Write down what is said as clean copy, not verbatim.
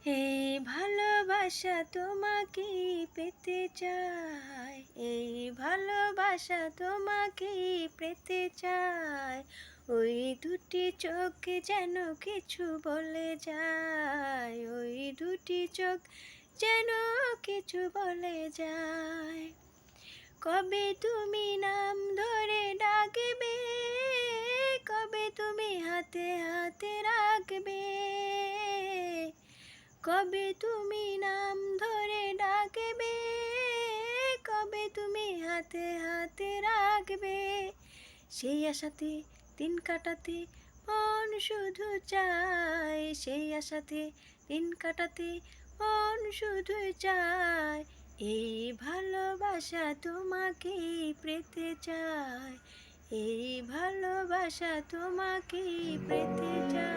এই ভালোবাসা তোমাকেই পেতে চাই, এই ভালোবাসা তোমাকেই পেতে চাই। ওই দুটি চোখ যেন কিছু বলে যায়, ওই দুটি চোখ যেন কিছু বলে যায়। কবে তুমি নাম ধরে ডাকবে, কবে তুমি হাতে হাতে রাখবে, কবে তুমি নাম ধরে ডাকবে, কবে তুমি হাতে হাতে রাখবে। সেই আশাতে দিন কাটাতে মন শুধু চায়, সেই আশাতে দিন কাটাতে মন শুধু চায়। এই ভালোবাসা তোমাকেই পেতে চায়, এই ভালোবাসা তোমাকেই পেতে চায়।